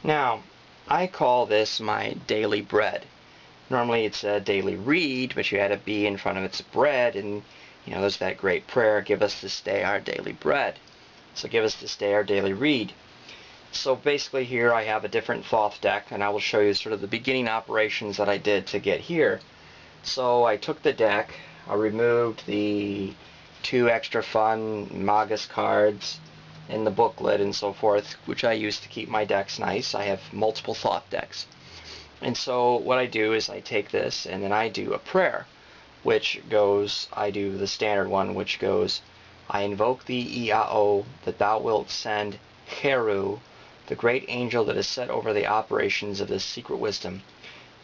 Now, I call this my daily bread. Normally it's a daily read, but you add a B in front of it's bread, and there's that great prayer, give us this day our daily bread. So give us this day our daily read. So basically here I have a different Thoth deck, and I will show you sort of the beginning operations that I did to get here. So I took the deck, I removed the 2 extra fun Magus cards in the booklet and so forth, which I use to keep my decks nice. I have multiple Thoth decks. And so what I do is I take this and then I do a prayer, which goes, I do the standard one, which goes, I invoke thee, Iao, that thou wilt send Heru, the great angel that is set over the operations of this secret wisdom,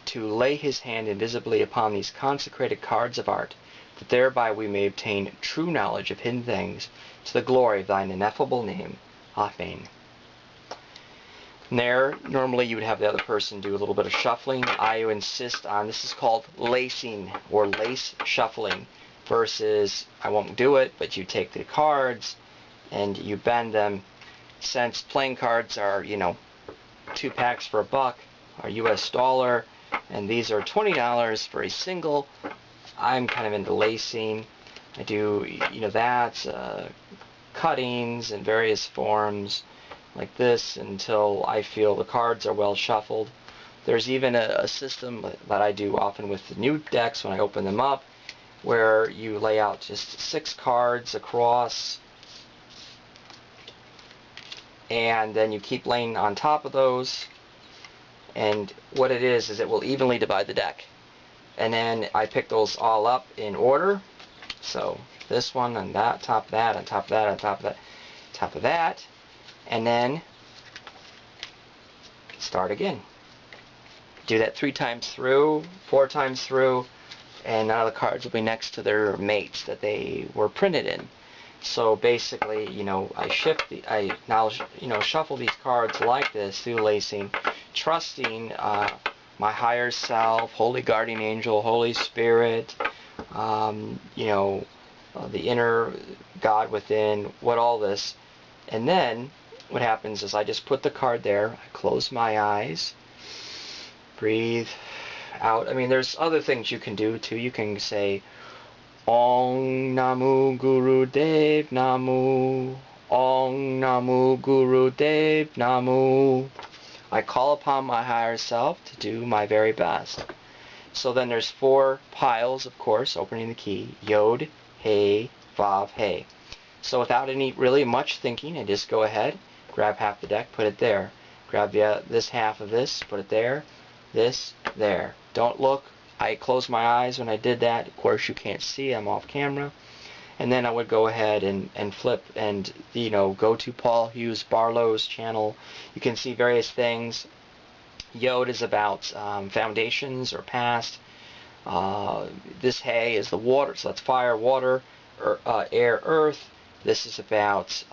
to lay his hand invisibly upon these consecrated cards of art, that thereby we may obtain true knowledge of hidden things, to the glory of thine ineffable name. Amen. And there, normally you would have the other person do a little bit of shuffling. I insist on, this is called lacing, or lace shuffling, versus, I won't do it, but you take the cards and you bend them. Since playing cards are, 2 packs for $1, or US dollar, and these are $20 for a single, I'm kind of into lacing. I do, cuttings in various forms like this until I feel the cards are well shuffled. There's even a system that I do often with the new decks when I open them up, where you lay out just 6 cards across, and then you keep laying on top of those, and what it is it will evenly divide the deck. And then I pick those all up in order. So this one and that, top of that, on top of that, on top of that, top of that, and then start again. Do that 3 times through, 4 times through, and now the cards will be next to their mates that they were printed in. So basically, I now shuffle these cards like this through lacing, trusting my higher self, Holy Guardian Angel, Holy Spirit, the inner God within, all this. And then what happens is I just put the card there, I close my eyes, breathe out. I mean, there's other things you can do too. You can say, Om Namu Guru Dev Namu, Om Namu Guru Dev Namu. I call upon my higher self to do my very best. So then there's 4 piles, of course, opening the key, Yod, He, Vav, He. So without any really much thinking, I just go ahead, grab half the deck, put it there. Grab this half of this, put it there, this, there. Don't look. I closed my eyes when I did that. Of course, you can't see. I'm off camera. And then I would go ahead and flip and, go to Paul Hughes Barlow's channel. You can see various things. Yod is about foundations or past. This Hay is the water, so that's fire, water, air, earth. This is about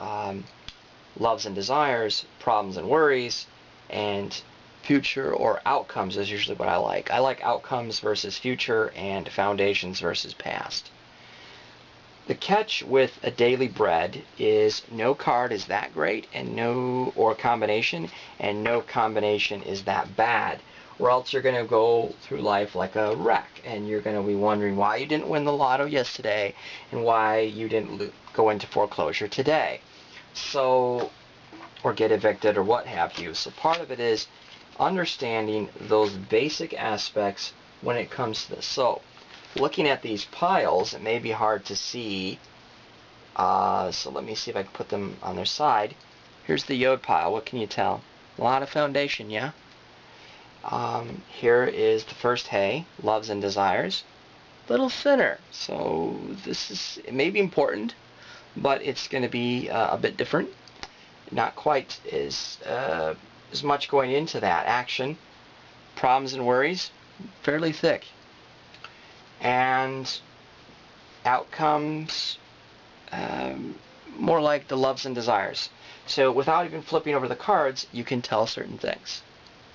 loves and desires, problems and worries, and future or outcomes is usually what I like. I like outcomes versus future and foundations versus past. The catch with a daily bread is no card is that great or combination, and no combination is that bad, or else you're going to go through life like a wreck, and you're going to be wondering why you didn't win the lotto yesterday and why you didn't go into foreclosure today, or get evicted or what have you. So part of it is understanding those basic aspects when it comes to this. So looking at these piles, it may be hard to see, so let me see if I can put them on their side. Here's the Yod pile. What can you tell? A lot of foundation, yeah? Here is the first Hay, loves and desires. A little thinner, so it may be important, but it's going to be a bit different. Not quite as much going into that. Action, problems and worries, fairly thick. And outcomes, more like the loves and desires. So without even flipping over the cards, you can tell certain things.